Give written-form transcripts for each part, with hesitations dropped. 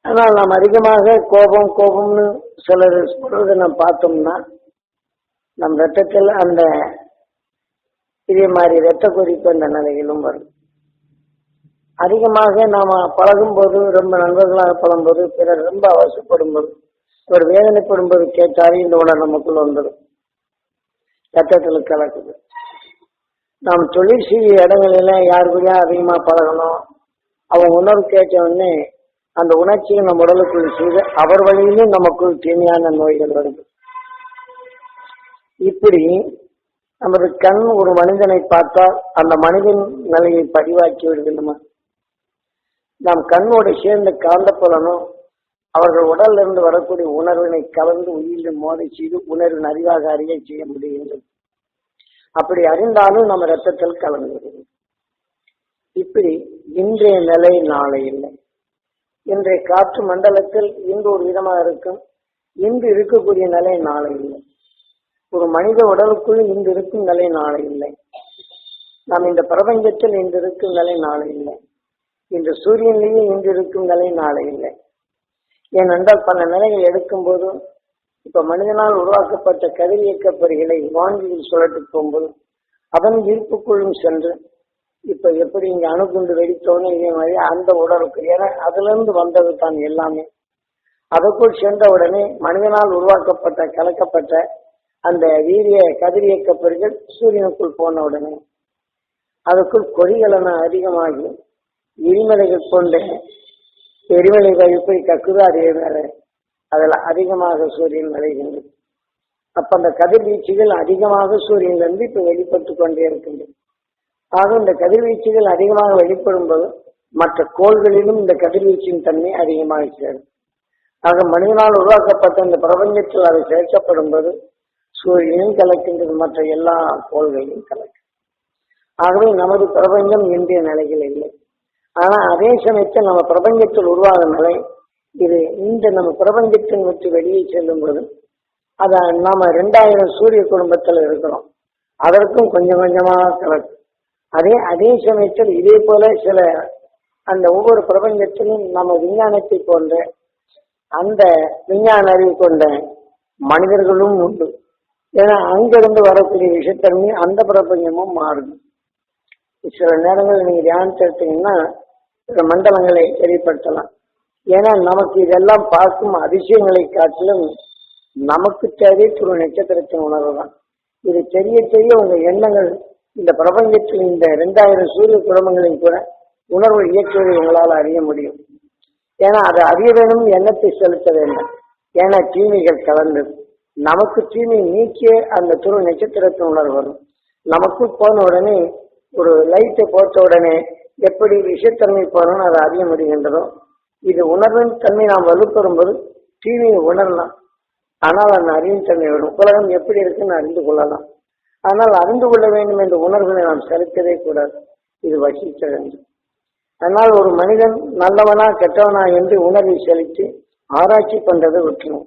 ஆனால் நாம் அதிகமாக கோபம் கோபம்னு சிலர் சொல்றதை நாம் பார்த்தோம்னா நம் ரத்தத்தில் அந்த இதே மாதிரி ரத்த கொதிப்பு அந்த நிலையிலும் வரும். அதிகமாக நாம பழகும் போது, ரொம்ப நண்பர்களாக பழகும் போது, பிறர் ரொம்ப அவசப்படும் போது, ஒரு வேதனைப்படும் போது கேட்டாலே இந்த உணர்வு நமக்குள்ள வந்துடும், ரத்தத்தில் கலக்குது. நாம் தொழில் செய்ய இடங்களில யாருக்குள்ளா அதிகமா பழகணும், அவங்க உணர்வு கேட்ட உடனே அந்த உணர்ச்சியை நம் உடலுக்குள் செய்து அவர் வழியிலும் நமக்குள் தீமையான நோய்கள் வருது. இப்படி நமது கண் ஒரு மனிதனை பார்த்தால் அந்த மனிதன் நிலையை பதிவாக்கி விடுகின்றன. நாம் கண்ணோடு சேர்ந்த காந்தப்புலனும் அவர்கள் உடல்ல இருந்து வரக்கூடிய உணர்வினை கலந்து உயிரில் மோதை செய்து உணர்வின் அறிவாக அறிய செய்ய முடிகின்றது. அப்படி அறிந்தாலும் நம்ம ரத்தத்தில் கலந்து விடுகிறது. இப்படி இன்றைய நிலை நாளை இல்லை. இன்றைய காற்று மண்டலத்தில் இன்று ஒரு விதமாக இருக்கும், இன்று இருக்கக்கூடிய நிலை நாளை இல்லை. ஒரு மனித உடலுக்குள் இன்று இருக்கும் நிலை நாளை இல்லை. நாம் இந்த பிரபஞ்சத்தில் இன்று இருக்கும் நிலை நாளை இல்லை. இந்த சூரியனிலேயே இன்று இருக்கும் நிலை நாளை இல்லை. ஏனென்றால் பல நிலைகள் எடுக்கும் போது இப்ப மனிதனால் உருவாக்கப்பட்ட கதிரியக்க பொறிகளை வான்வெளியில் சுழட்டு போகும்போது அதன் ஈர்ப்புக்குள்ளும் சென்று இப்ப எப்படி இங்க அணுகுண்டு வெடித்தோன்னு இதே மாதிரி அந்த உடலுக்கு, ஏன்னா அதுல இருந்து வந்தது தான் எல்லாமே. அதற்குள் சென்ற உடனே மனிதனால் உருவாக்கப்பட்ட கலக்கப்பட்ட அந்த வீரிய கதிரியக்க பொறிகள் சூரியனுக்குள் போன உடனே அதுக்குள் கொடிகளென அதிகமாகி எரிமலைகள் கொண்ட எரிமலை வகுப்பை கக்குது. அதே வேற அதில் அதிகமாக சூரியன் விளைகின்றது. அப்ப அந்த கதிர்வீச்சுகள் அதிகமாக சூரியனிலிருந்து இப்ப வெளிப்பட்டு கொண்டே இருக்கின்றது. ஆக இந்த கதிர்வீச்சுகள் அதிகமாக வெளிப்படும் போது மற்ற கோள்களிலும் இந்த கதிர்வீச்சின் தன்மை அதிகமாக சேரும். ஆக மனிதனால் உருவாக்கப்பட்ட இந்த பிரபஞ்சத்தில் அது சேர்க்கப்படும் போது சூரியனும் கலக்கின்றது, மற்ற எல்லா கோள்களையும் கலக்கும். ஆகவே நமது பிரபஞ்சம் இன்றைய நிலையில் இல்லை. ஆனா அதே சமயத்தில் நம்ம பிரபஞ்சத்தில் உருவாகும் நிலை இது. இந்த நம்ம பிரபஞ்சத்தின் விட்டு வெளியே செல்லும் போது அத நாம 2000 சூரிய குடும்பத்தில் இருக்கிறோம், அதற்கும் கொஞ்சம் கொஞ்சமாக கலக்கும். அதே சமயத்தில் இதே போல சில அந்த ஒவ்வொரு பிரபஞ்சத்திலும் நம்ம விஞ்ஞானத்தை கொண்ட அந்த விஞ்ஞான அறிவு கொண்ட மனிதர்களும் உண்டு. ஏன்னா அங்கிருந்து வரக்கூடிய விஷத்தன்மை அந்த பிரபஞ்சமும் மாறுது. சில நேரங்களில் நீங்க தியானத்தை எடுத்தீங்கன்னா சில மண்டலங்களை வெளிப்படுத்தலாம். ஏன்னா நமக்கு இதெல்லாம் பார்க்கும் அதிசயங்களை காட்டிலும் நமக்கு தேவை ஒரு நட்சத்திரத்தின் உணர்வு தான். இது தெரிய தெரிய உங்க எண்ணங்கள் இந்த பிரபஞ்சத்தில் இந்த 2000 சூரிய குடும்பங்களையும் கூட உணர்வு இயக்குவதை உங்களால் அறிய முடியும். ஏன்னா அதை அறிய வேணும், எண்ணத்தை செலுத்த வேண்டும். ஏன்னா தீமைகள் கலந்தது. நமக்கு தீமை நீக்கிய அந்த துரு நட்சத்திரத்தின் உணர்வு வரும். நமக்குள் போன உடனே ஒரு லைட்டை போட்ட உடனே எப்படி விஷத்தன்மை போறோம்னு அதை அறிய முடிகின்றதோ, இது உணர்வின் தன்மை நாம் வலுப்பெறும் போது தீமையை உணரலாம். ஆனால் அந்த அறிவின் தன்மை வரும். உலகம் எப்படி இருக்குன்னு அறிந்து கொள்ளலாம். ஆனால் அறிந்து கொள்ள வேண்டும் என்ற உணர்வுகளை நாம் செலுத்தவே கூடாது. இது வசிக்க வேண்டும். அதனால் ஒரு மனிதன் நல்லவனா கெட்டவனா என்று உணர்வை செலுத்தி ஆராய்ச்சி பண்றதை விட்டுணும்.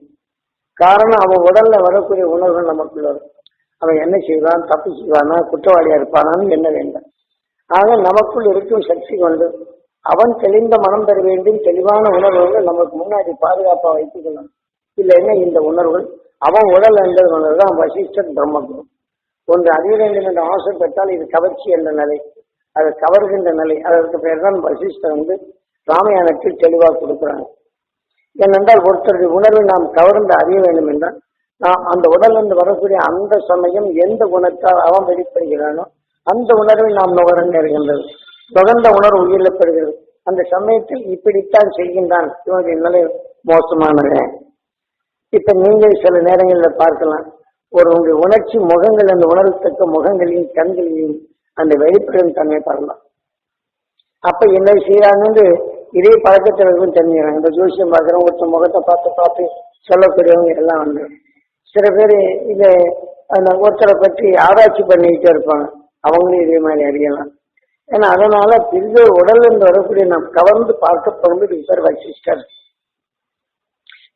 காரணம் அவன் உடல்ல வரக்கூடிய உணர்வுகள் நமக்குள்ள வரும். அவன் என்ன செய்வான், தப்பு செய்வானா, குற்றவாளியா இருப்பானான்னு என்ன வேண்டும். ஆக நமக்குள் இருக்கும் சக்தி கொண்டு அவன் தெளிந்த மனம் பெற வேண்டும். தெளிவான உணர்வுகள் நமக்கு முன்னாடி பாதுகாப்பா வைத்துக் கொள்ளணும். இல்லைன்னா இந்த உணர்வுகள் அவன் உடல் என்ற உணர்வு தான் வசிஷ்டர் பிரம்மகுரு. ஒன்று அறிய வேண்டும் என்ற ஆசைப்பட்டால் இது கவர்ச்சி என்ற நிலை, அது கவர்கின்ற நிலை. அதற்கு பெயர் தான் வசிஷ்டர் ராமாயணத்தில் தெளிவாக கொடுக்குறாங்க. ஏனென்றால் ஒருத்தருடைய உணர்வை நாம் கவர்ந்து அறிய வேண்டும் என்றால் நாம் அந்த உடல் இருந்து வரக்கூடிய அந்த சமயம் எந்த குணத்தால் அவன் வெளிப்படுகிறானோ அந்த உணர்வை நாம் நுகர நேருகின்றது. நுகர்ந்த உணர்வு உயிரிழப்படுகிறது. அந்த சமயத்தில் இப்படித்தான் செய்கின்றான், இவனுடைய நிலை மோசமானது. இப்ப நீங்கள் சில நேரங்களில் பார்க்கலாம், உங்களுடைய உணர்ச்சி முகங்கள் அந்த உணர்வுத்தக்க முகங்களையும் கண்களையும் அந்த வெளிப்படும் தன்மை பார்க்கலாம். அப்ப என்ன செய்யறாங்கன்னு இதே பழக்கத்தினருக்கும் தெரிஞ்சுக்கிறாங்க. இந்த ஜோசியம் பார்க்குறவங்க ஒருத்தர் முகத்தை பார்த்து சொல்லக்கூடியவங்க எல்லாம் சில பேர் இதை அந்த ஒருத்தரை பற்றி ஆராய்ச்சி பண்ணிக்கிட்டே இருப்பாங்க. அவங்களும் இதே மாதிரி அறியலாம். ஏன்னா அதனால பிரிவு உடல் என்று வரக்கூடிய நாம் கவர்ந்து பார்க்கப்படும் பேர் வசிஷ்டர்.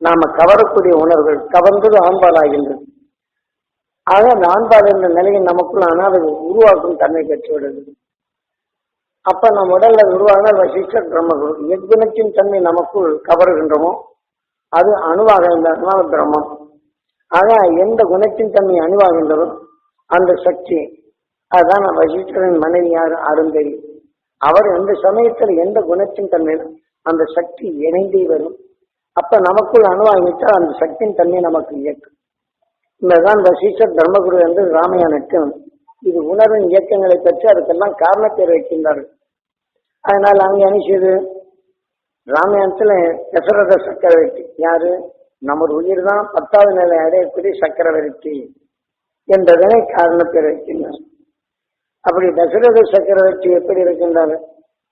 நாம கவரக்கூடிய உணர்வுகள் கவர்ந்தது ஆண்பால் ஆகின்றது. ஆக அந்த ஆண்பால் என்ற நிலையை நமக்குள்ள ஆனால் அது உருவாக்கும் தன்மை பெற்று விடுது. அப்ப நம் உடல்ல உருவான வசிஷ்டர் பிரம்மகுரு எக்குணத்தின் தன்மை நமக்குள் கவருகின்றமோ அது அணுவாக இருந்ததுனால பிரம்மம். ஆக எந்த குணத்தின் தன்மை அணுவாகின்றதோ அந்த சக்தி, அதுதான் வசிஷ்டரின் மனைவியார் அருந்ததி. அவர் எந்த சமயத்தில் எந்த குணத்தின் தன்மை அந்த சக்தி இணைந்தே வரும். அப்ப நமக்குள் அணுவாகிவிட்டால் அந்த சக்தியின் தன்மை நமக்கு இயக்கும். இந்ததான் வசிஷ்டர் தர்மகுரு என்று ராமாயணத்தில் இது உணர்வின் இயக்கங்களை பற்றி அதுக்கெல்லாம் காரணத்தை வைக்கின்றார்கள். அதனால் அங்கே அனுப்பிச்சது ராமாயணத்துல தசரத சக்கரவர்த்தி யாரு? நமது உயிர் தான் 10வது நிலை அடையக்கூடிய சக்கரவர்த்தி என்பதனை காரணத்தை வைக்கின்றார். அப்படி தசரத சக்கரவர்த்தி எப்படி இருக்கின்றார்?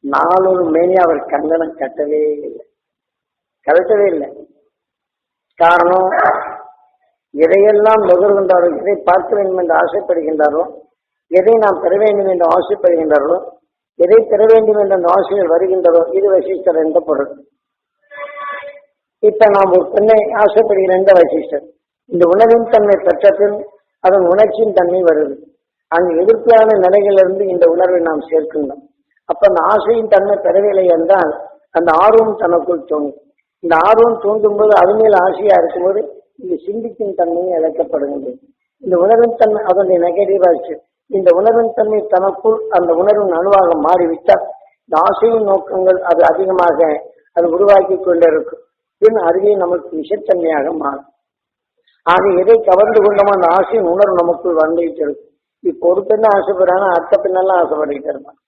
4 மேனி அவர் கங்கணம் கட்டவே இல்லை. காரணம், எதையெல்லாம் நுகர்கின்றாரோ, எதை பார்க்க வேண்டும் என்று ஆசைப்படுகின்றாரோ, எதை நாம் பெற வேண்டும் என்று ஆசைப்படுகின்றார்களோ, எதை பெற வேண்டும் என்ற அந்த ஆசைகள் வருகின்றதோ இது வசிஷ்டர் என்ற பொருள். இப்ப நாம் ஒரு பெண்ணை ஆசைப்படுகிற என்ற வசிஷ்டர் இந்த உணவின் தன்மை பெற்றபின் அதன் உணர்ச்சியின் தன்மை வருது. அங்கு எதிர்ப்பான நிலைகளிலிருந்து இந்த உணர்வை நாம் சேர்க்கின்றோம். அப்ப அந்த ஆசையின் தன்மை பெறவில்லை என்றால் அந்த ஆர்வம் தனக்குள் தோணும். இந்த ஆர்வம் தோன்றும் போது அது மேல் ஆசையா இருக்கும்போது இந்த சிந்திக்கும் தன்மையை இழக்கப்படுகின்றது. இந்த உணர்வின் தன்மை அதனுடைய நெகட்டிவாச்சு. இந்த உணர்வின் தன்மை தனக்குள் அந்த உணர்வின் அணுவாக மாறிவிட்டால் இந்த ஆசையின் நோக்கங்கள் அது அதிகமாக அது உருவாக்கி கொண்டே இருக்கும். பின் அதுவே நமக்கு விஷத்தன்மையாக மாறும். ஆக எதை கவர்ந்து கொண்டோமோ அந்த ஆசையின் உணர்வு நமக்குள் வந்துகிட்டு இருக்கும். இப்போ ஒரு பெண்ணை ஆசைப்படுறாங்க, அடுத்த பெண்ணெல்லாம் ஆசைப்பட்டுக்கிட்டு இருப்பான்.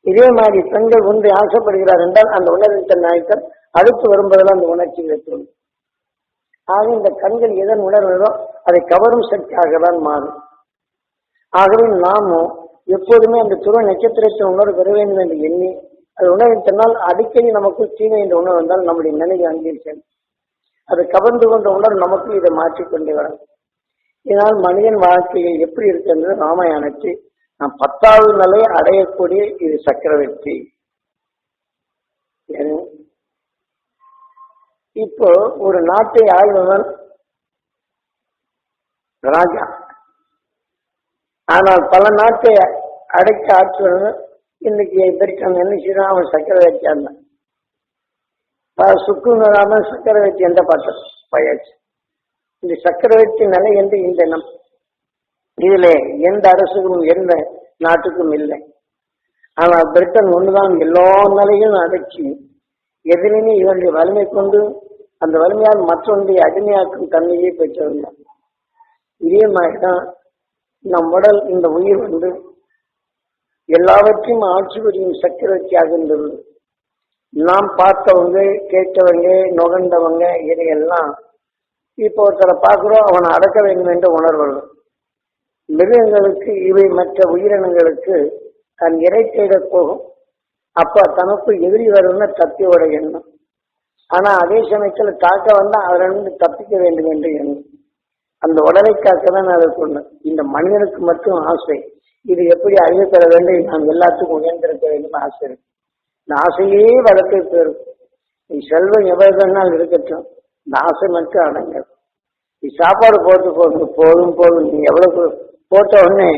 இதே மாதிரி பெண்கள் ஒன்றை ஆசைப்படுகிறார் என்றால் அந்த உணர்வின் தன்மை ஆய்த்தால் அடுத்து வரும்போதெல்லாம் அந்த உணர்ச்சிகளை தோணும். ஆக இந்த கண்கள் எதன் உணர்வதோ அதை கவரும் சக்தியாக தான் மாறும். ஆகவே நாமும் எப்போதுமே அந்த துருவ நட்சத்திரத்தின் உணர்வு பெற வேண்டும் என்று எண்ணி அது உணர்வின் தன்னால் அடிக்கடி நமக்கு தீமை என்ற உணர்வு வந்தால் நம்முடைய நிலையை அங்கீகரிச்சேன் அது கவர்ந்து கொண்ட உணர்வு நமக்கு இதை மாற்றிக்கொண்டே வரும். இதனால் மனிதன் வாழ்க்கையை எப்படி இருக்கின்றது ராமாயணத்தை நாம் 10வது நிலையை அடையக்கூடிய இது சக்கரவர்த்தி. இப்போ ஒரு நாட்டை ஆள்பவன் ராஜா, ஆனால் பல நாட்டை அடைக்க ஆற்றுவன் இன்னைக்கு பெருக்கான என்ன செய்யறான்? அவன் சக்கரவர்த்தியா இருந்தான். சுக்குநராம சக்கரவர்த்தி என்ற பாட்டம் பயாச்சு. இந்த சக்கரவர்த்தி நிலை என்று இந்த இதுல எந்த அரசுக்கும் எந்த நாட்டுக்கும் இல்லை. ஆனால் பிரிட்டன் ஒண்ணுதான் எல்லா நிலையும் அடக்கி எதிலுமே இவனுடைய வலிமை கொண்டு அந்த வலிமையால் மற்றொன்றை அடிமையாக்கும் தன்மையை பெற்றிருந்தான். இதே மாதிரிதான் நம் உடல் இந்த உயிர் வந்து எல்லாவற்றையும் ஆட்சி புரியும் சக்கரவர்த்தி ஆகின்றது. நாம் பார்த்தவங்க கேட்டவங்க நுகர்ந்தவங்க இதையெல்லாம் இப்போ ஒருத்தரை பார்க்கிறோம், அவனை அடக்க வேண்டும் என்ற உணர்வு. மிருகங்களுக்கு இவை மற்ற உயிரினங்களுக்கு தன் இறை தேட போகும். அப்ப தனக்கு எதிரி வரும்னு தப்பியோட எண்ணம். ஆனா அதே சமயத்துல தாக்க வந்தா அதிலிருந்து தப்பிக்க வேண்டும் என்று எண்ணம். அந்த உடலை காக்கதான் அதை கொண்டு இந்த மனிதனுக்கு மட்டும் ஆசை. இது எப்படி அறிவு பெற வேண்டும், நாம் எல்லாத்துக்கும் உயர்ந்திருக்க வேண்டும் ஆசை இருக்கு. இந்த ஆசையே வளர்த்து போயிடும். நீ செல்வம் எவ்வளவு இருக்கட்டும், இந்த ஆசை மட்டும் அடங்கும். நீ சாப்பாடு போட்டு போதும் போதும் நீ எவ்வளவு போட்ட உடனே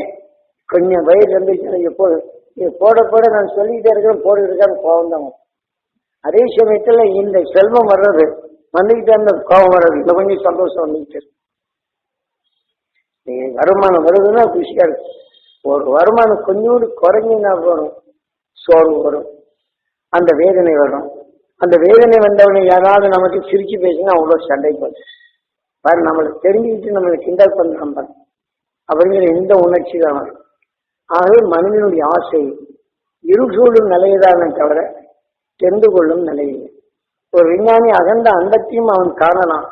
கொஞ்சம் வயிறு இருந்துச்சு எப்போதும் இது போட போட நான் சொல்லிக்கிட்டே இருக்கிறேன், போட்டுக்கிட்டு இருக்கான்னு கோபம் தான். அதே சமயத்துல இந்த செல்வம் வர்றது வந்துகிட்டே இருந்த கோபம் வர்றது இந்த கொஞ்சம் சந்தோஷம் வந்துகிட்டு இருக்கு. வருமானம் வருதுன்னா குஷியா இருக்கு. ஒரு வருமானம் கொஞ்சோடு குறைஞ்சினா வரும், சோர்வு வரும், அந்த வேதனை வரும். அந்த வேதனை வந்தவனை யாராவது நமக்கு சிரிச்சு பேசினா அவ்வளோ சண்டை போகுது பாரு. நம்மளுக்கு தெரிஞ்சுக்கிட்டு நம்மளை கிண்டல் பண்றான் பாரு அப்படிங்கிற இந்த உணர்ச்சி தான் வரும். ஆகவே மனிதனுடைய ஆசை இருசூழும் நிலையதானே தவிர தெரிந்து கொள்ளும் நிலையில்லை. ஒரு விஞ்ஞானி அகண்ட அண்டத்தையும் அவன் காணலாம்.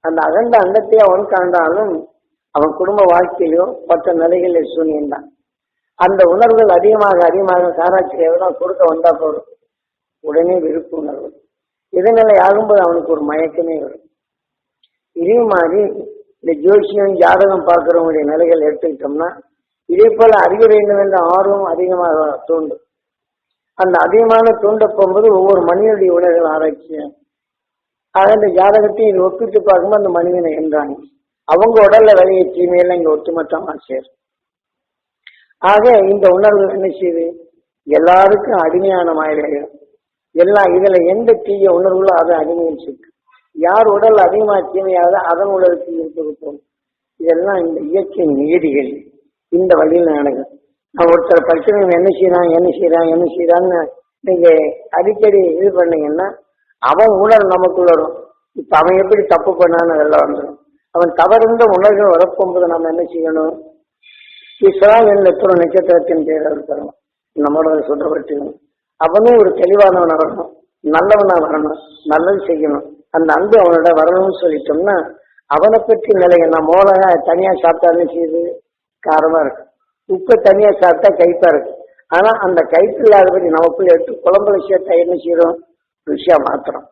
அந்த அகண்ட அண்டத்தை அவன் காண்டாலும் அவன் குடும்ப வாழ்க்கையிலோ மற்ற நிலைகளில் சூன்யம்தான். அந்த உணர்வுகள் அதிகமாக அதிகமாக ஆராய்ச்சி எவ்வளவு கொடுக்க வந்தா போதும் உடனே விருப்பு உணர்வு இதனிலை ஆகும்போது அவனுக்கு ஒரு மயக்கமே வரும். இதே மாதிரி இந்த ஜோசியம் ஜாதகம் பார்க்கிறவங்களுடைய நிலைகள் எடுத்துக்கிட்டோம்னா இதே போல அறிய வேண்டும் என்ற ஆர்வம் அதிகமாக தூண்டும். அந்த அதிகமான தூண்ட போகும்போது ஒவ்வொரு மனிதனுடைய உணர்வுகள் ஆராய்ச்சி ஆக இந்த ஜாதகத்தையும் இது ஒப்பிட்டு பார்க்கும்போது அந்த மனிதனை என்றாங்க அவங்க உடல்ல விளைய தீமையெல்லாம் இங்க ஒட்டுமொத்தமா சேரும். ஆக இந்த உணர்வு என்ன செய்யுது, எல்லாருக்கும் அடிமையான மாதிரி எல்லாம் இதுல எந்த தீய உணர்வுகளோ அதை அடிமையிச்சு. யார் உடல் அதிகமா தீமையாவது அதன் உடலுக்கு இருப்போம். இதெல்லாம் இந்த இயற்கை நீதிகள் இந்த வழியில் நடக்கும். ஒருத்தர் பிரச்சனை என்ன செய்யறான்னு நீங்க அடிக்கடி இது பண்ணீங்கன்னா அவன் உணர்வு நமக்குள்ள வரும். இப்ப அவன் எப்படி தப்பு பண்ணான்னு அதெல்லாம் வந்துடும். அவன் தவறுந்த உணர்வுகள் வரப்போகும்போது நம்ம என்ன செய்யணும், ஈஸ்வரன் நட்சத்திரத்தின் பேர் இருக்கணும், நம்மளோட சொல்லப்பட்டிருக்கணும். அவனும் ஒரு தெளிவானவனா வரணும், நல்லவனா வரணும், நல்லது செய்யணும், அந்த அன்பு அவனோட வரணும்னு சொல்லிட்டோம்னா அவனை பற்றி நிலைய. நான் மோளகா தனியா சாப்பிட்டாலும் செய்யுது காரமா இருக்கு, உப்பை தனியா சாப்பிட்டா கைப்பா இருக்கு. ஆனா அந்த கைப்பு இல்லாதபடி நமக்குள்ள எடுத்து குழம்புல சேர்த்தா என்ன செய்யறோம், ருசியா மாத்திரம்.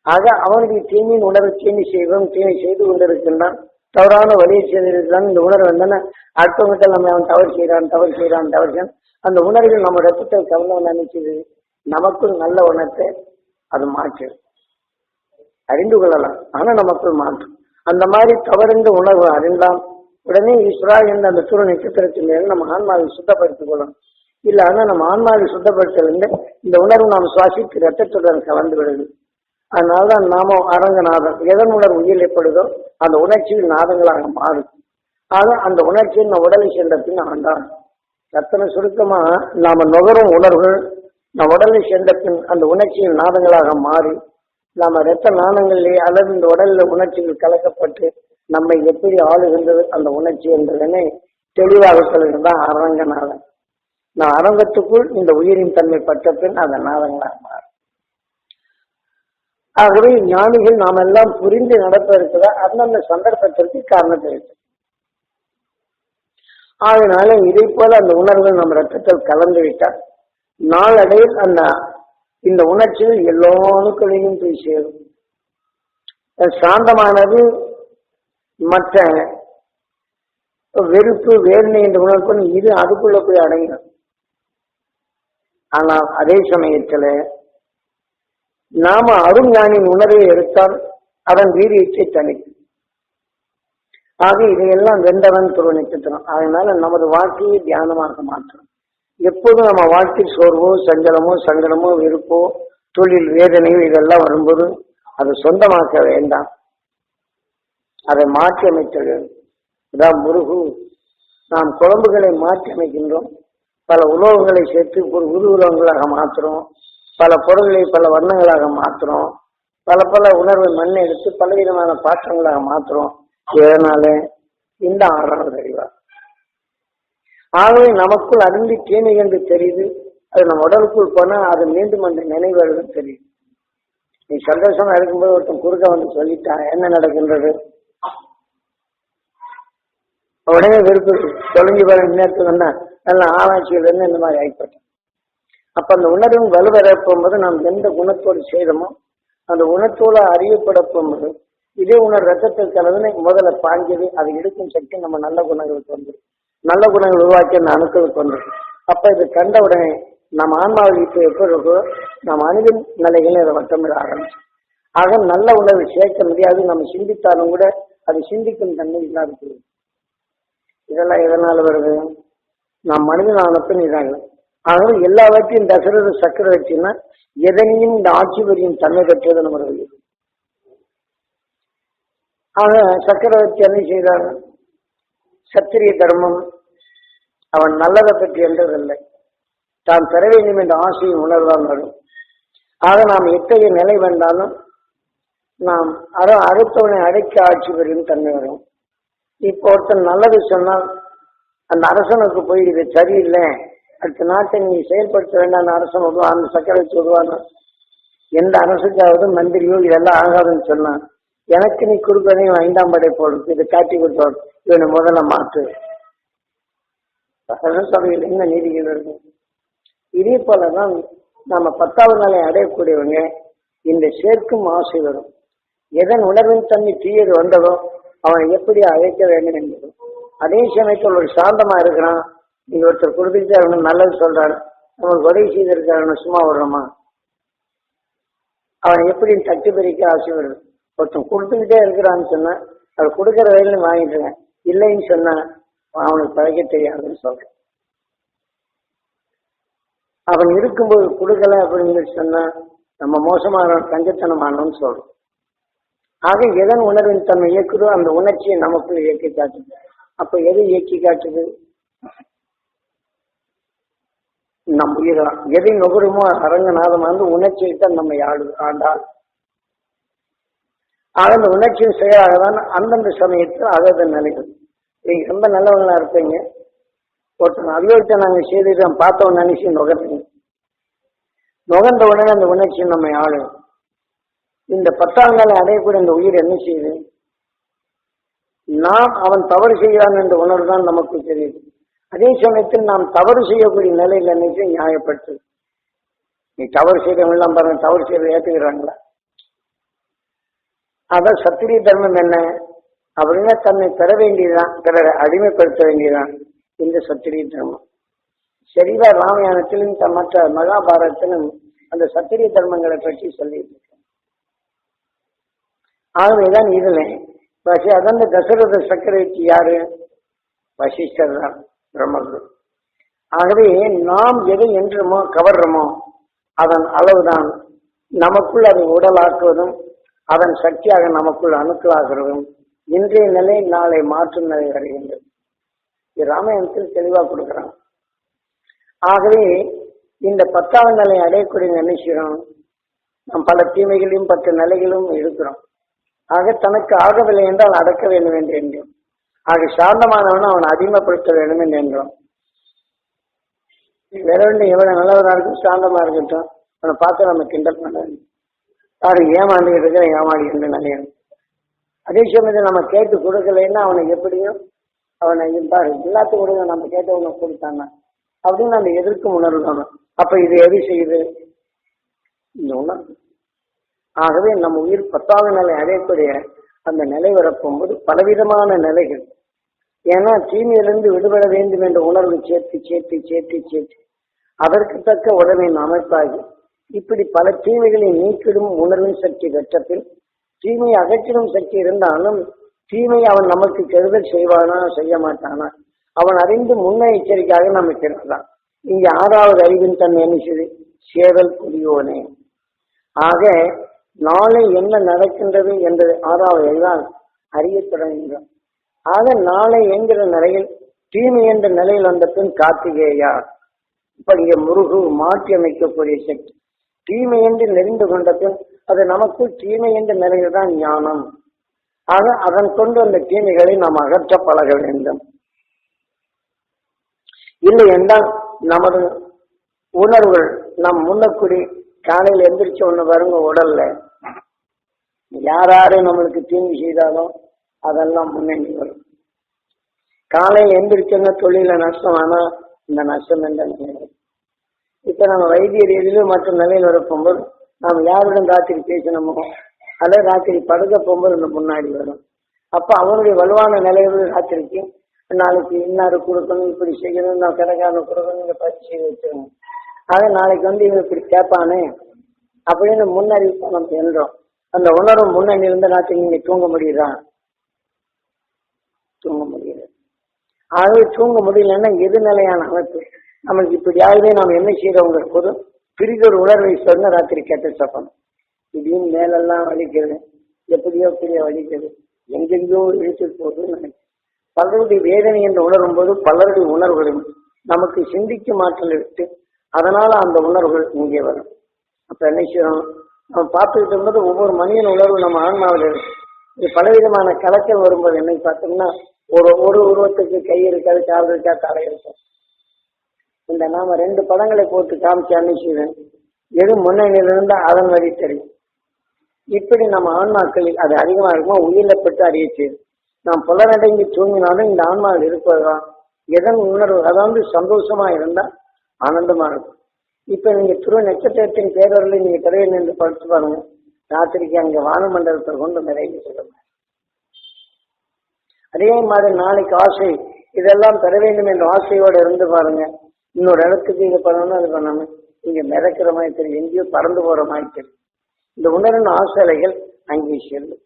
ஆக அவனுக்கு தீமையின் உணர்வு தீமை செய்வோம், தீமை செய்து கொண்டிருக்கின்றான், தவறான வழியை செய்திருக்கிறான். இந்த உணர்வு என்னன்னா அடுத்தவங்கிட்ட நம்ம அவன் தவறு செய்யறான் அந்த உணர்வுகள் நம்ம ரத்தத்தை கவனம் நினைச்சது நமக்குள் நல்ல உணர்த்தை அது மாற்று அறிந்து கொள்ளலாம். ஆனா நமக்குள் மாற்றும். அந்த மாதிரி தவறிந்த உணர்வு அறிந்தால் உடனே ஈஸ்வரா என்ற அந்த துரு நட்சத்திரத்தின் மேல் நம்ம ஆன்மாவை சுத்தப்படுத்திக் கொள்ளணும். இல்ல ஆனா நம்ம ஆன்மாவை சுத்தப்படுத்தல இந்த உணர்வு நாம் சுவாசித்து ரத்தத்துடன் கலந்து விடுது. அதனாலதான் நாம அரங்கநாதம் எதன் உணர்வு உயிர் ஏற்படுதோ அந்த உணர்ச்சியில் நாதங்களாக மாறும். ஆக அந்த உணர்ச்சியில் நம்ம உடலை சென்ற பின் ஆண்டான் ரத்தன சுருக்கமா நாம நுகரும் உணர்வுகள் நம் உடலை சென்ற பின் அந்த உணர்ச்சியில் நாதங்களாக மாறி நாம ரத்த நாணங்களிலே அல்லது இந்த உடல்ல உணர்ச்சிகள் கலக்கப்பட்டு நம்மை எப்படி ஆளுகின்றது அந்த உணர்ச்சி என்பதனை தெளிவாக சொல்லுகிறதான் அரங்கநாதன். நான் அரங்கத்துக்குள் இந்த உயிரின் தன்மை பட்ட பின் அந்த நாதங்களாக மாறும். ஆகவே ஞானிகள் நாம் எல்லாம் புரிந்து நடப்பதற்குதான் அந்தந்த சந்தர்ப்பத்திற்கு காரணத்தை இருக்கு. அதனால இதை போல அந்த உணர்வுகள் நம்ம ரத்தத்தில் கலந்து விட்டால் நாளடைவில் அந்த இந்த உணர்ச்சிகள் எல்லா அணுக்களையும் போய் சேரும். சாந்தமானது மற்ற வெறுப்பு வேதனை என்ற உணர்வு இது அதுக்குள்ள போய் அடங்கிடும். ஆனால் அதே சமயத்துல நாம அருஞானின் உணர்வை எடுத்தால் அதன் வீரியத்தை தணிக்கும். ஆக இதையெல்லாம் வென்றவன் துருவ நட்சத்திரம். அதனால நமது வாழ்க்கையை தியானமாக மாற்றணும். எப்போதும் நம்ம வாழ்க்கை சோர்வோ சஞ்சலமோ சங்கடமோ வெறுப்போ தொழில் வேதனையோ இதெல்லாம் வரும்போது அதை சொந்தமாக்க வேண்டாம், அதை மாற்றி அமைக்க வேண்டும். இதான் முருகு. நாம் குழம்புகளை மாற்றி அமைக்கின்றோம், பல உலோகங்களை சேர்த்து ஒரு உருவங்களாக மாற்றுறோம், பல பொருள்களை பல வண்ணங்களாக மாற்றுறோம், பல உணர்வை மண்ணை எடுத்து பலவிதமான பாத்திரங்களாக மாற்றுறோம். இதனால இந்த ஆறாவது அறிவார். ஆகவே நமக்குள் அருந்தி தீமை என்று தெரியுது, அது நம்ம உடலுக்குள் போனா அது மீண்டும் அந்த நினைவுகள் தெரியுது. நீ சந்தோஷமா இருக்கும்போது ஒருத்தன் குறுக்க வந்து சொல்லிட்டா என்ன நடக்கின்றது, உடனே வெறுப்பு தொலைஞ்சு போற நேரத்துக்கு வந்தா நல்ல ஆராய்ச்சிகள் என்ன இந்த மாதிரி ஆகிப்பட்டோம். அப்ப அந்த உணர்வு வலுவர போகும்போது நாம் எந்த குணத்தோடு செய்தோமோ அந்த குணத்தோடு அறியப்பட போகும்போது இதே உணர்வு ரத்தத்தில் கலந்து முதல்ல பாஞ்சது அதை எடுக்கும் சக்தி நம்ம நல்ல குணங்களுக்கு வந்துடும். நல்ல குணங்கள் உருவாக்கி அந்த அணுக்களுக்கு வந்துடும். அப்ப இது கண்ட உடனே நம்ம ஆன்மாவில் இப்போ எப்படி இருக்கோ நம்ம அணுவின் நிலைகளை அதை வட்டமிட ஆரம்பிச்சோம். ஆக நல்ல உணர்வு சேர்க்க முடியாது, நம்ம சிந்தித்தாலும் கூட அது சிந்திக்கும் தன்மை இல்லாத போகுது. இதெல்லாம் எதனால வருது, நாம் மனிதன் ஆனப்பின் இதாங்க. ஆகவே எல்லாவற்றையும் தசரத சக்கரவர்த்தினா எதனையும் இந்த ஆட்சி வரியும் தன்மை பெற்றது நம்ம வருது. ஆக சக்கரவர்த்தி என்ன செய்தார், சத்திரிய தர்மம் அவன் நல்லதை பற்றி என்றதில்லை, தான் பெற வேண்டும் என்ற ஆசையின் உணர்வான் வரும். ஆக நாம் எத்தகைய நிலை வந்தாலும் நாம் அடுத்தவனை அடைக்க ஆட்சி பெறும் தன்மை வரும். இப்போ ஒருத்தன் நல்லது சொன்னால் அந்த அரசனுக்கு போய் இது சரியில்லை, அடுத்த நாட்டை நீ செயல்படுத்த வேண்டாம் அரசன் விடுவான், அந்த சக்கரவர்த்தி விடுவான். எந்த அரசுக்காவது மந்திரியோ இதெல்லாம் ஆகாதுன்னு சொன்னான், எனக்கு நீ கொடுக்கறதையும் 5ஆம் படை போடுறது இதை காட்டி கொடுத்தோம், இவனை முதல்ல மாற்று. சபையில் என்ன நீதிகள் இருக்கு. இதே போலதான் நாம 10வது நாளை அடையக்கூடியவங்க இந்த சேர்க்கும் ஆசை வரும். எதன் உணர்வின் தன்மை தீயது வந்ததோ அவனை எப்படி அழைக்க வேண்டும் என்பது. அதே சமயத்தில் ஒரு சாந்தமா இருக்கிறான், நீங்க ஒருத்தர் கொடுத்துக்கிட்டே அவனு நல்லது சொல்றாரு, அவனுக்கு உதவி செய்திருக்காரு, சும்மா விடுறோமா, அவனை எப்படி தட்டி பறிக்க ஆசை வருது. ஒருத்தன் கொடுத்துக்கிட்டே இருக்கிறான்னு சொன்னா அது கொடுக்கற வயலும் வாங்கிட்டுருங்க, இல்லைன்னு சொன்னா அவனுக்கு பழக்க தெரியாதுன்னு சொல்றேன். அவன் இருக்கும்போது கொடுக்கல அப்படின்னு சொன்னா நம்ம மோசமான கஞ்சத்தனமானவன்னு சொல்றோம். ஆக எதன் உணர்வின் தன்மை இயக்குதோ அந்த உணர்ச்சியை நமக்குள் இயக்கி காட்டுது. அப்ப எது இயக்கி காட்டுது? நம் உயிரான் எதை நுகருமோ அரங்கநாதம் வந்து உணர்ச்சியிட்ட நம்ம ஆண்டாள். ஆக அந்த உணர்ச்சியின் செயலாக தான் அந்தந்த சமயத்தில் அதது நிலைகள். நீங்க ரொம்ப நல்லவங்களா இருப்பீங்க, ஒருத்தன் அவியோகிட்ட நாங்க செய்து பார்த்தவன் நினைச்சு நுகர்றீங்க. நுகர்ந்த உடனே அந்த உணர்ச்சி நம்மை ஆளு. இந்த 10ஆம் நாளை அடையக்கூடிய இந்த உயிர் என்ன செய்யுது? நாம் அவன் தவறு செய்கிறான் என்ற உணர்வு தான் நமக்கு தெரியுது. அதே சமயத்தில் நாம் தவறு செய்யக்கூடிய நிலையில் நினைச்சு நியாயப்படுத்து. நீ தவறு செய்யறவங்களாம் பாருங்க, தவறு செய்யறத ஏற்றுக்கிறாங்களா? அதான் சத்திரிய தர்மம் என்ன அப்படின்னா தன்னை பெற வேண்டியதுதான், பிறரை அடிமைப்படுத்த வேண்டியதுதான் இந்த சத்திரிய தர்மம். சரிவா ராமாயணத்திலும் மற்ற மகாபாரதத்திலும் அந்த சத்திரிய தர்மங்களை பற்றி சொல்லிட்டு இருக்கேன். ஆகவேதான் இதுல அதான் தசரத சக்கரவர்த்தி யாரு? வசிஷ்டர் தான், பிரம்மகுரு. ஆகவே நாம் எதை என்றுமோ கவர்றோமோ அதன் அளவுதான் நமக்குள் அதை உடலாக்குவதும் அதன் சக்தியாக நமக்குள் அணுக்களாகிறதும் இன்றைய நிலை நாளை மாற்றும் நிலை வருகின்றது. இது ராமாயணத்தில் தெளிவாக கொடுக்கிறான். ஆகவே இந்த 10ஆம் நிலை அடையக்கூடிய நினைக்கிறோம் நாம் பல தீமைகளையும் 10 நிலைகளும் இருக்கிறோம். ஆக தனக்கு ஆகவில்லை என்றால் அடக்க வேண்டும் என்று என்றோம். ஆக சாந்தமானவனும் அவனை அடிமைப்படுத்த வேண்டும் என்று என்றோம். வேற ஒன்று எவ்வளவு நல்லவராக இருக்கும், சாந்தமா இருக்கட்டும், அவனை பார்த்து நம்ம கிண்டல் பண்ண வேண்டும். யாரு ஏமாந்துகிட்டு இருக்கிற ஏமாடி என்று நினைக்கணும். அதே சமயத்தில் நம்ம கேட்டு கொடுக்கலைன்னா அவனை எப்படியும் அவனை எல்லாத்துக்கும் கொடுங்க, நம்ம கேட்டவனை கொடுத்தாங்க அப்படின்னு அந்த எதிர்க்கும் உணர்வு தானே. அப்ப இது எது செய்யுது? இந்த உணர்வு. ஆகவே நம்ம உயிர் 10ஆம் நிலை அடையக்கூடிய அந்த நிலை வரப்போகும்போது பலவிதமான நிலைகள். ஏன்னா தீமையிலிருந்து விடுபட வேண்டும் என்ற உணர்வு சேர்த்து சேர்த்து சேர்த்து சேர்த்து அதற்கு தக்க உடலின் அமைப்பாகி இப்படி பல தீமைகளை நீக்கிடும் உணர்வின் சக்தி வெற்றத்தில் தீமையை அகற்றிடும் சக்தி இருந்தாலும் தீமை அவன் நமக்கு கெடுதல் செய்வானா செய்ய மாட்டானா அவன் அறிந்து முன்னெச்சரிக்கையாக நமக்கு இருக்கிறான். இங்க 6வது அறிவின் தன்மை என்ன செய்து சேவல் புரியோனே. ஆக நாளை என்ன நடக்கின்றது என்பது 6வது அறிவால் அறிய தொடங்குகிறோம். ஆக நாளை என்கிற நிலையில் தீமை என்ற நிலையில் வந்த பின் கார்த்திகேயா இப்ப இங்க முருகு மாற்றி அமைக்கக்கூடிய சக்தி. தீமை என்று நெறிந்து கொண்ட பின் அது நமக்குள் தீமை என்ற நிலையில் தான் ஞானம். ஆக அதன் கொண்டு அந்த தீமைகளை நாம் அகற்ற பழக வேண்டும். இல்லை என்றால் நமது உணர்வுகள் நம் முன்னக்குடி காலையில் எந்திரிச்ச ஒண்ணு வருங்க உடல்ல யாரு நம்மளுக்கு தீங்கு செய்தாலும் அதெல்லாம் முன்னேறி வரும். காலையில் எந்திரிச்சோன்னா தொழில நஷ்டமானா இந்த நஷ்டம் என்ற நிலை. இப்ப நம்ம வைத்திய ரீதியிலும் மற்ற நிலையில் வரப்போகும்போது நாம் யாருடன் ராத்திரி பேசணுமோ அல்லது ராத்திரி படுக்க போகும்போது இந்த முன்னாடி வரும். அப்ப அவனுடைய வலுவான நிலையில் ராத்திரிக்கு நாளைக்கு இன்னாரு கொடுக்கணும், இப்படி செய்யணும், நான் கடைக்காரனு கொடுக்கணும், இங்க பயிற்சி வச்சிருக்கணும். ஆக நாளைக்கு இவன் இப்படி கேட்பானே அப்படின்னு முன்னறிவிப்பா நம்ம எழுறோம். அந்த உணர்வு முன்னணி இருந்த ராத்திரி நீங்க தூங்க முடியுதா? தூங்க முடியாது. ஆகவே தூங்க முடியலன்னா எது நிலையான அமைப்பு நமக்கு இப்படியாகவே நாம் என்ன செய்யறவங்க போது பிரிதொரு உணர்வை சொன்ன ராத்திரி கேட்டு சப்பணும். இதையும் மேலெல்லாம் வலிக்கிறது, எப்படியோ பெரிய வலிக்கிறது, எங்கெங்கயோ இழுத்து போகுதுன்னு நினைக்கிறேன். பலருடைய வேதனை என்று உணரும் போது பலருடைய உணர்வுகளும் நமக்கு சிந்திக்கும் ஆற்றல் எடுத்து அதனால அந்த உணர்வுகள் இங்கே வரும். அப்ப என்ன செய்யணும், நம்ம பார்த்துக்கிட்டு இருக்கும்போது ஒவ்வொரு மனிதன் உணர்வு நம்ம ஆன்மாவில் இருக்கு. இது பலவிதமான கலக்கம் வரும்போது என்ன பார்த்தோம்னா ஒரு உருவத்துக்கு கை இருக்காது, கால் இருக்கா, தலை இருக்கும். இந்த நாம 2 படங்களை போட்டு காமிச்சு அனுப்பிச்சுவேன் எது முன்னணியில இருந்தா அதன் வழி தெரியும். இப்படி நம்ம ஆன்மாக்களில் அது அதிகமா இருக்குமா உயிரிழப்பட்டு அறிய செய்யும். நாம் புலனடங்கி தூங்கினாலும் இந்த ஆன்மாவில் இருப்பதுதான் எதன் உணர்வு, அதாவது சந்தோஷமா இருந்தா ஆனந்தமா இருக்கும். இப்ப நீங்க துருவ நட்சத்திரத்தின் பேரவர்களை நீங்க திரையில் நின்று படிச்சு பாருங்க, ராத்திரிக்கு அங்க வானமண்டலத்தை கொண்டு நிறைய சொல்லுங்க. அதே மாதிரி நாளைக்கு ஆசை இதெல்லாம் பெற வேண்டும் என்ற ஆசையோடு இருந்து பாருங்க. இன்னொரு இடத்துக்கு இங்க பண்ணணும் அது பண்ணணும், இங்க மிதக்கிற மாதிரி தெரியும், எங்கேயோ பறந்து போற மாதிரி தெரியும். இந்த உணர்வின் ஆசை அலைகள் அங்கே செல்லும்.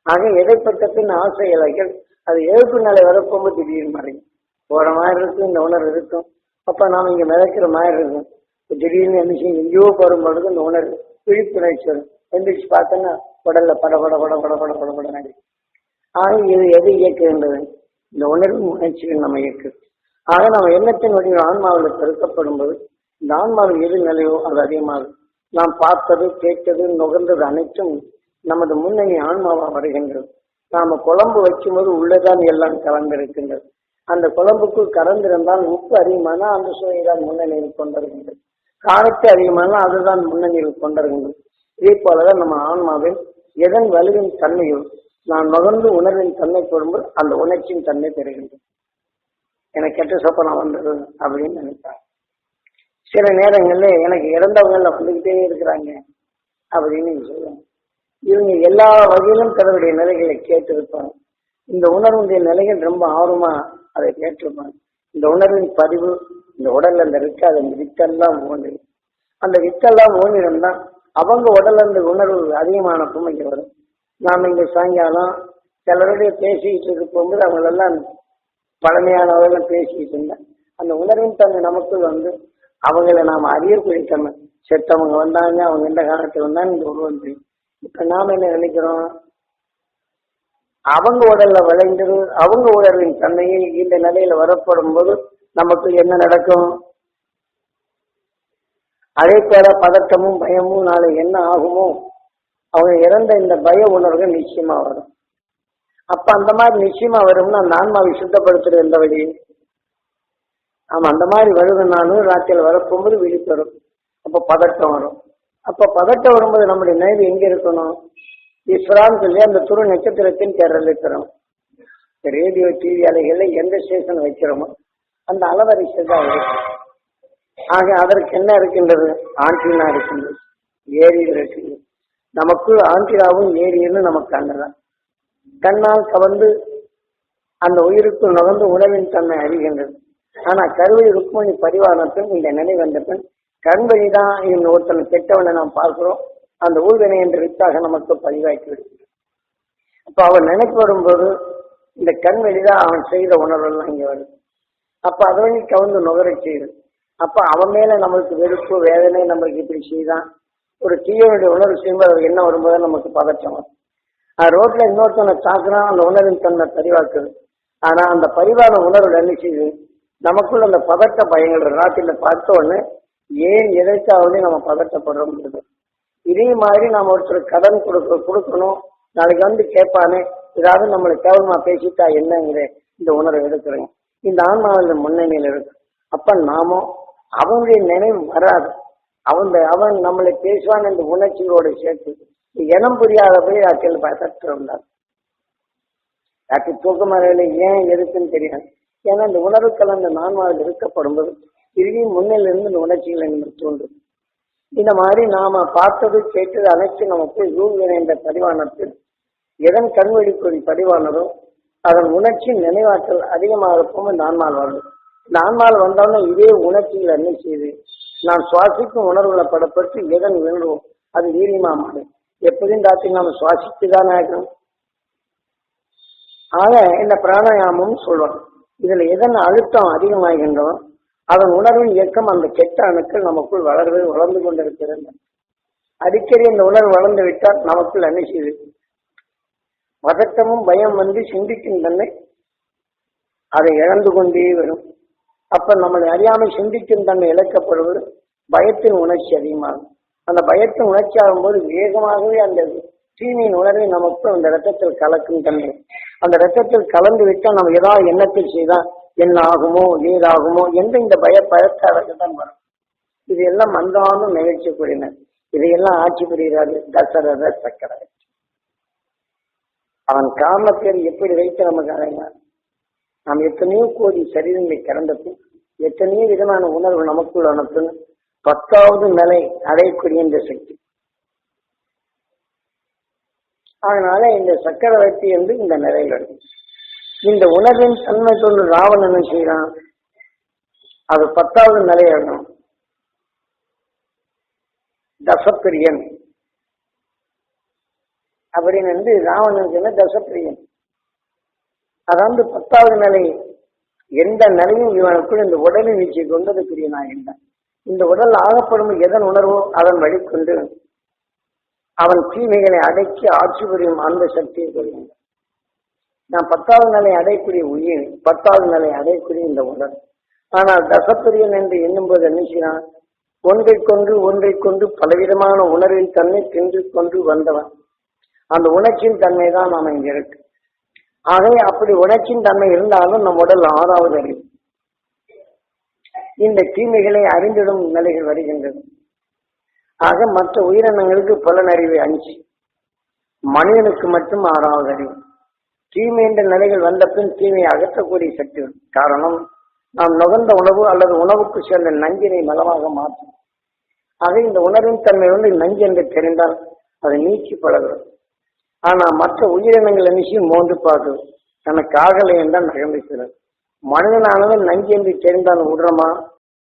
ஆக எதைப்பட்ட பின் ஆசை அலைகள் அது எழுப்பு நிலை வரப்போகும்போது திடீர்னு மறையும். போற மாதிரி இருக்கும், இந்த உணர்வு இருக்கும். அப்ப நாம இங்க மிதக்கிற மாதிரி இருக்கும். திடீர்னு என்ன செய்யும், எங்கேயோ போகும் பொழுது இந்த உணர்வு விழிப்புணர்ச்சி வரும். எந்திரிச்சு பார்த்தோன்னா உடல்ல பட பட பட பட பட பட பட நடி. ஆக இது எது இயக்குகின்றது? இந்த உணர்வு உணர்ச்சிகள் நம்ம இயக்குது. ஆக நம்ம எண்ணத்தின் வடிவம் ஆன்மாவில் பெருக்கப்படும் போது இந்த ஆன்மாவில் எது நிலையோ அது அதிகமாகும். நாம் பார்த்தது கேட்டது நுகர்ந்தது அனைத்தும் நமது முன்னணி ஆன்மாவா வருகின்றது. நாம குழம்பு வைக்கும்போது உள்ளதான் எல்லாம் கலந்திருக்கின்றது. அந்த குழம்புக்குள் கலந்திருந்தால் உப்பு அதிகமான அந்த சுவைதான் முன்னணியில் கொண்டிருக்கின்றது. காரத்தை அதிகமான அதுதான் முன்னணியில் கொண்டிருக்கின்றது. இதே போலதான் நம்ம ஆன்மாவில் எதன் வலுவின் தன்மையோ நான் நுகர்ந்து உணர்வின் தன்மை போடும்போது அந்த உணர்ச்சியின் தன்மை பெறுகின்றது. எனக்கு கெட்ட சொப்பனம் வந்தது அப்படின்னு நினைப்பாங்க. சில நேரங்கள்ல எனக்கு இறந்தவங்கள வந்துகிட்டே இருக்கிறாங்க அப்படின்னு சொல்லுவாங்க. இவங்க எல்லா வகையிலும் தன்னுடைய நிலைகளை கேட்டிருப்பாங்க. இந்த உணர்வுடைய நிலைகள் ரொம்ப ஆர்வமா அதை கேட்டிருப்பாங்க. இந்த உணர்வின் பதிவு இந்த உடல்ல அந்த இருக்கு, அந்த வித்தெல்லாம் ஓடி அந்த வித்தெல்லாம் ஓடிருந்தா அவங்க உடல்ல அந்த உணர்வு அதிகமானப்பும் இங்க வரும். நாம இங்க சாயங்காலம் சிலருடைய பேசிக்கிட்டு இருக்கும்போது அவங்களெல்லாம் பழமையானவர்கள் பேசிக்கிட்டு இருந்தேன். அந்த உணர்வின் தன்மை நமக்குள் வந்து அவங்கள நாம் அறியக்கூடிய செத்தவங்க வந்தாங்க, அவங்க எந்த காலத்துல வந்தாங்க இந்த உருவம் தெரியும். இப்ப நாம என்ன நினைக்கிறோம், அவங்க உடல்ல விளைந்தது அவங்க உணர்வின் தன்மையை இந்த நிலையில வரப்படும் போது நமக்கு என்ன நடக்கும்? அதே போல பதட்டமும் பயமும் நாளை என்ன ஆகுமோ அவங்க இறந்த இந்த பய உணர்வுகள் நிச்சயமா வரும். அப்ப அந்த மாதிரி நிச்சயமா வரும்னா அந்த ஆன்மாவை சுத்தப்படுத்துறது எந்த வழி? ஆமா, அந்த மாதிரி வருதுனாலும் ராத்திரியில் வரப்போகும்போது விழிப்படும். அப்ப பதட்டம் வரும். அப்ப பதட்டம் வரும்போது நம்முடைய நினைவு எங்க இருக்கணும்? இஸ்ரான்னு சொல்லி அந்த துரு நட்சத்திரத்தின் தேர்தல் இருக்கிறோம். ரேடியோ டிவி அலைகள்ல எந்த ஸ்டேஷன் வைக்கிறோமோ அந்த அளவரிசை தான் இருக்கும். ஆக அதற்கு என்ன இருக்கின்றது? ஆண்டினா இருக்கின்றது, ஏரியில் இருக்கின்றது. நமக்கு ஆண்டினாவும் ஏரின்னு நமக்கு கண்ணுதான். கண்ணால் கவர்ந்து அந்த உயிருக்குள் நுகர்ந்து உணவின் தன்மை அறிகின்றது. ஆனா கருவை ருக்மணி பரிவாரணத்தில் இந்த நினைவு வந்த பின் கண் வழிதான் இவன் ஒருத்தனை கெட்டவனை நாம் பார்க்கிறோம். அந்த ஊழ்வினை என்ற வித்தாக நமக்கு பதிவாக்கி விடுகிறது. அப்ப அவன் நினைப்பு வரும்போது இந்த கண் வழிதான் அவன் செய்த உணர்வெல்லாம் இங்க வருது. அப்ப அதை வழி கவர்ந்து நுகர செய்யுது. அப்ப அவன் மேல நம்மளுக்கு வெறுப்பு வேதனை நம்மளுக்கு இப்படி செய்தான். ஒரு தீயவனுடைய உணர்வு செய்யும்போது அது என்ன வரும்போது நமக்கு பதற்றம் வரும். ரோட்ல இன்னொருத்தவனை தாக்குறான், அந்த உணர்வின் தன்மை பதிவாக்குது. ஆனா அந்த பரிவான உணர்வு என்ன செய்யுது? நமக்குள்ள அந்த பதட்ட பயங்கள் ராத்திரில பார்த்த உடனே ஏன் எதற்காக நம்ம பதட்டப்படுறோம். இதே மாதிரி நாம ஒருத்தர் கடன் கொடுக்கணும், நாளைக்கு வந்து கேட்பானே ஏதாவது நம்மளை கேவலமா பேசிட்டா என்னங்கிற இந்த உணர்வு எடுக்கிறோம். இந்த ஆன்மாவில் முன்னணியில் இருக்கு. அப்ப நாமோ அவனுடைய நினைவு வராது. அவன் நம்மளை பேசுவான் என்ற உணர்ச்சிகளோடு சேர்த்து இனம் புரியாத போய் ராத்திரில் பார்த்துட்டு இருந்தார். ராத்திரி தூக்கமறையில ஏன் எதுக்குன்னு தெரியாது. ஏன்னா இந்த உணர்வுக்கள் அந்த நான்மாவில் இருக்கப்படும்போது இறுதியும் முன்னிலிருந்து இந்த உணர்ச்சிகளை நம்ம தோன்றும். இந்த மாதிரி நாம பார்த்தது கேட்டது அனைத்து நமக்கு யூவினை என்ற பரிவானத்தில் எதன் கண்வெடிப்பொறி பதிவானதோ அதன் உணர்ச்சி நினைவாற்றல் அதிகமாக இந்த ஆன்மால் வருது. இந்த ஆன்மால் வந்தோடனே இதே உணர்ச்சிகள் என்ன செய்யுது? நான் சுவாசிக்கும் உணர்வுகளை படப்பட்டு எதன் வேண்டுவோம் அது வீரியமா மாறும். எப்படியும் ராத்திரி நாம சுவாசித்துதான் ஆகணும். ஆக இந்த பிராணாயாமம் சொல்றோம். இதுல எதன் அழுத்தம் அதிகமாகின்றோ அதன் உணர்வின் இயக்கம் அந்த கெட்ட அணுக்கள் நமக்குள் வளர்ந்து கொண்டிருக்கிறது. அடிக்கடி இந்த உணர்வு வளர்ந்து விட்டால் நமக்குள் என்ன செய்யுது? பதட்டமும் பயம் வந்து சிந்திக்கும் தன்னை அதை இழந்து கொண்டே வரும். அப்ப நம்மளை அறியாமல் சிந்திக்கும் தன்னை இழக்கப்படுவது பயத்தின் உணர்ச்சி அதிகமாகும். அந்த பயத்தின் உணர்ச்சி ஆகும்போது வேகமாகவே அந்த தீமையின் உணர்வை நமக்கு அந்த ரத்தத்தில் கலக்கும் தன்மை. அந்த ரத்தத்தில் கலந்து விட்டால் நம்ம ஏதாவது எண்ணத்தில் செய்தா என்ன ஆகுமோ ஏதாகுமோ என்ற இந்த பயத்தாளர்கள் வரும். இது எல்லாம் மந்தானும் நிகழ்ச்சி கூறினர். இதையெல்லாம் ஆட்சி புரிகிறாரு தசரத சக்கரவர்த்தி. அவன் காமப்பேர் எப்படி வைத்து நமக்கு அடைந்தார். நாம் எத்தனையோ கோடி சரீரங்களை கடந்தது எத்தனையோ விதமான உணர்வு நமக்குள் அனுப்புன்னு 10வது நிலை அடையக்கூடிய இந்த சக்தி. அதனால இந்த சக்கரவர்த்தி என்று இந்த நிலையில் இருக்கு. இந்த உணர்வின் தன்மை கொண்டு ராவணன் என்ன செய்யறான்? அது 10வது நிலையிடணும். தசப்பிரியன் அப்படின்னு ராவணனுக்கு தசப்பிரியன். அதாவது 10வது நிலை எந்த நிலையும் இவனுக்குள் இந்த உடலை நீச்சி கொண்டது பிரியனாகின்றான். இந்த உடல் ஆகப்படும் எதன் உணர்வோ அதன் வழிகொண்டு அவன் தீமைகளை அடக்கி ஆட்சி புரியும் அந்த சக்தியை கொள்கின்றான். நான் 10வது நிலை அடையக்கூடிய உயிர், 10வது நிலை அடையக்கூடிய இந்த உடல். ஆனால் தசப்பிரியன் என்று எண்ணும்போது என்ன செய்யறான்? ஒன்றை கொண்டு பலவிதமான உணர்வின் தன்மை தின்று கொண்டு வந்தவன். அந்த உணர்ச்சியின் தன்மை தான் நாம் இங்க இருக்கு. ஆகவே அப்படி உணர்ச்சியின் தன்மை இருந்தாலும் நம் உடல் 6வது அறிவு. இந்த தீமைகளை அறிந்திடும் நிலைகள் வருகின்றது. ஆக மற்ற உயிரினங்களுக்கு புலனறிவு 5, மனிதனுக்கு மட்டும் 6வது அறிவு. தீமை என்ற நிலைகள் வந்த பின் தீமையை அகற்றக்கூடிய சக்தி. காரணம், நாம் நுகர்ந்த உணவு அல்லது உணவுக்கு சேர்ந்த நஞ்சினை மலமாக மாற்றும். ஆக இந்த உணர்வின் தன்மை நஞ்சு என்று தெரிந்தால் அதை நீக்கி பழகும். ஆனா மற்ற உயிரினங்கள் நிச்சயம் மோந்து பார்க்கும். தனக்கு ஆகலை என்றால் நகர்ந்துக்கிறது. மனிதனானவன் நஞ்சு என்று தெரிந்தால் விடுறமா?